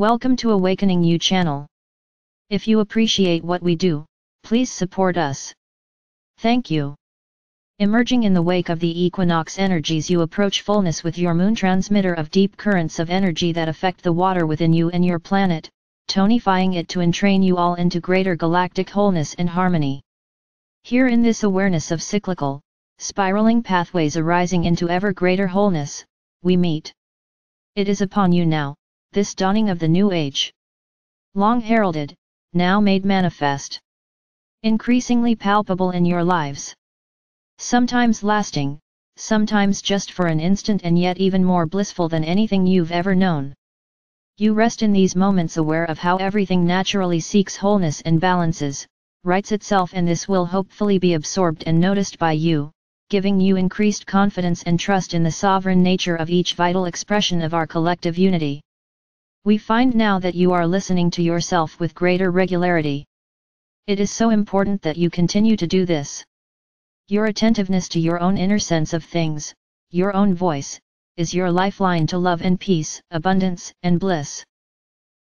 Welcome to Awakening You channel. If you appreciate what we do, please support us. Thank you. Emerging in the wake of the equinox energies, you approach fullness with your moon, transmitter of deep currents of energy that affect the water within you and your planet, tonifying it to entrain you all into greater galactic wholeness and harmony. Here in this awareness of cyclical, spiraling pathways arising into ever greater wholeness, we meet. It is upon you now, this dawning of the new age. Long heralded, now made manifest. Increasingly palpable in your lives. Sometimes lasting, sometimes just for an instant, and yet even more blissful than anything you've ever known. You rest in these moments aware of how everything naturally seeks wholeness and balances, rights itself, and this will hopefully be absorbed and noticed by you, giving you increased confidence and trust in the sovereign nature of each vital expression of our collective unity. We find now that you are listening to yourself with greater regularity. It is so important that you continue to do this. Your attentiveness to your own inner sense of things, your own voice, is your lifeline to love and peace, abundance and bliss.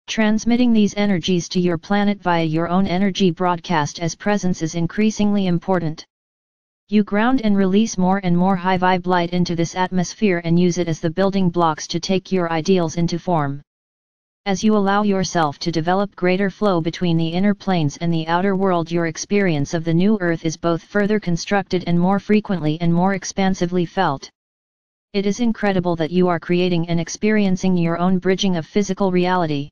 Transmitting these energies to your planet via your own energy broadcast as presence is increasingly important. You ground and release more and more high vibe light into this atmosphere and use it as the building blocks to take your ideals into form. As you allow yourself to develop greater flow between the inner planes and the outer world, your experience of the new earth is both further constructed and more frequently and more expansively felt. It is incredible that you are creating and experiencing your own bridging of physical reality.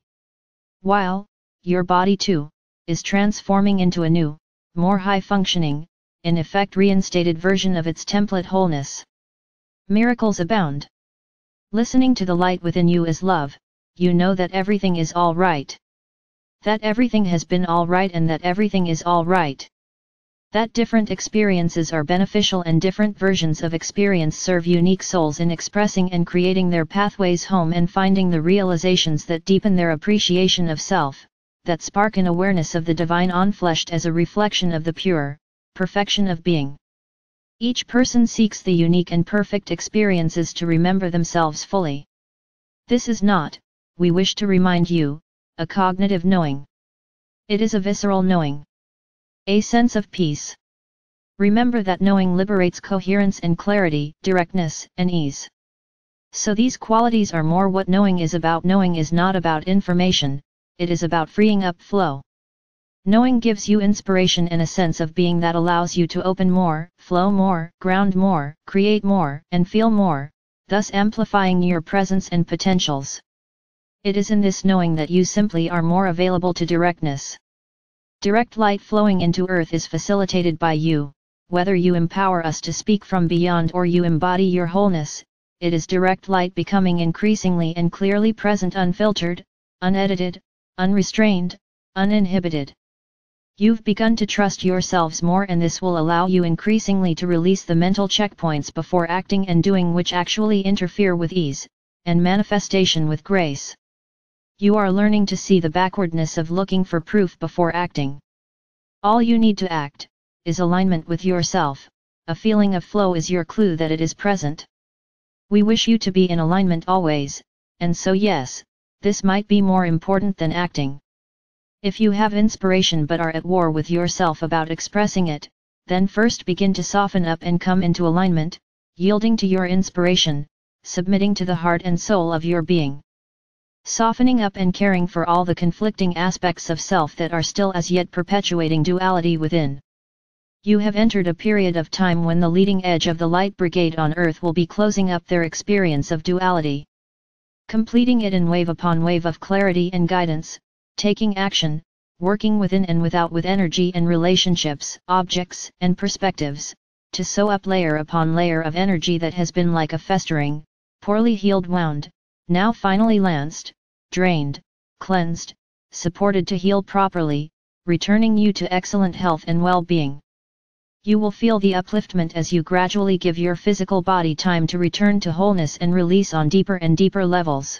While, your body too, is transforming into a new, more high-functioning, in effect reinstated version of its template wholeness. Miracles abound. Listening to the light within you is love. You know that everything is all right. That everything has been all right and that everything is all right. That different experiences are beneficial and different versions of experience serve unique souls in expressing and creating their pathways home and finding the realizations that deepen their appreciation of self, that spark an awareness of the divine unfleshed as a reflection of the pure perfection of being. Each person seeks the unique and perfect experiences to remember themselves fully. This is not, we wish to remind you, a cognitive knowing. It is a visceral knowing. A sense of peace. Remember that knowing liberates coherence and clarity, directness and ease. So these qualities are more what knowing is about. Knowing is not about information, it is about freeing up flow. Knowing gives you inspiration and a sense of being that allows you to open more, flow more, ground more, create more, and feel more, thus amplifying your presence and potentials. It is in this knowing that you simply are more available to directness. Direct light flowing into earth is facilitated by you, whether you empower us to speak from beyond or you embody your wholeness, it is direct light becoming increasingly and clearly present, unfiltered, unedited, unrestrained, uninhibited. You've begun to trust yourselves more, and this will allow you increasingly to release the mental checkpoints before acting and doing which actually interfere with ease, and manifestation with grace. You are learning to see the backwardness of looking for proof before acting. All you need to act is alignment with yourself. A feeling of flow is your clue that it is present. We wish you to be in alignment always, and so yes, this might be more important than acting. If you have inspiration but are at war with yourself about expressing it, then first begin to soften up and come into alignment, yielding to your inspiration, submitting to the heart and soul of your being. Softening up and caring for all the conflicting aspects of self that are still as yet perpetuating duality within. You have entered a period of time when the leading edge of the light brigade on earth will be closing up their experience of duality. Completing it in wave upon wave of clarity and guidance, taking action, working within and without with energy and relationships, objects and perspectives, to sew up layer upon layer of energy that has been like a festering, poorly healed wound, now finally lanced, drained, cleansed, supported to heal properly, returning you to excellent health and well-being. You will feel the upliftment as you gradually give your physical body time to return to wholeness and release on deeper and deeper levels.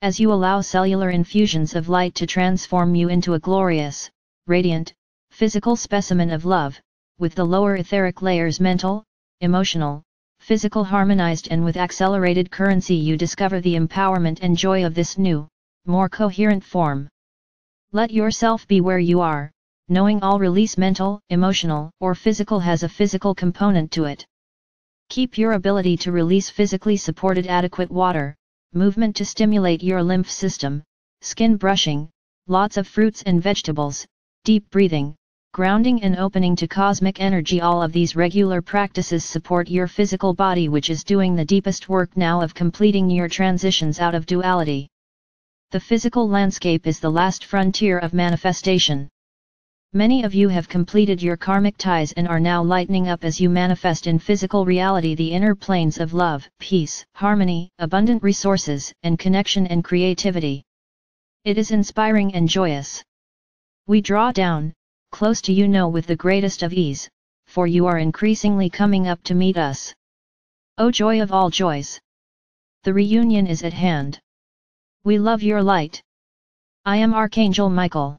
As you allow cellular infusions of light to transform you into a glorious, radiant, physical specimen of love, with the lower etheric layers mental, emotional, physical harmonized and with accelerated currency, you discover the empowerment and joy of this new, more coherent form. Let yourself be where you are, knowing all release mental, emotional, or physical has a physical component to it. Keep your ability to release physically supported adequate water, movement to stimulate your lymph system, skin brushing, lots of fruits and vegetables, deep breathing, grounding and opening to cosmic energy. All of these regular practices support your physical body, which is doing the deepest work now of completing your transitions out of duality. The physical landscape is the last frontier of manifestation. Many of you have completed your karmic ties and are now lightening up as you manifest in physical reality the inner planes of love, peace, harmony, abundant resources, and connection and creativity. It is inspiring and joyous. We draw down, close to you with the greatest of ease, for you are increasingly coming up to meet us. O joy of all joys! The reunion is at hand. We love your light. I am Archangel Michael.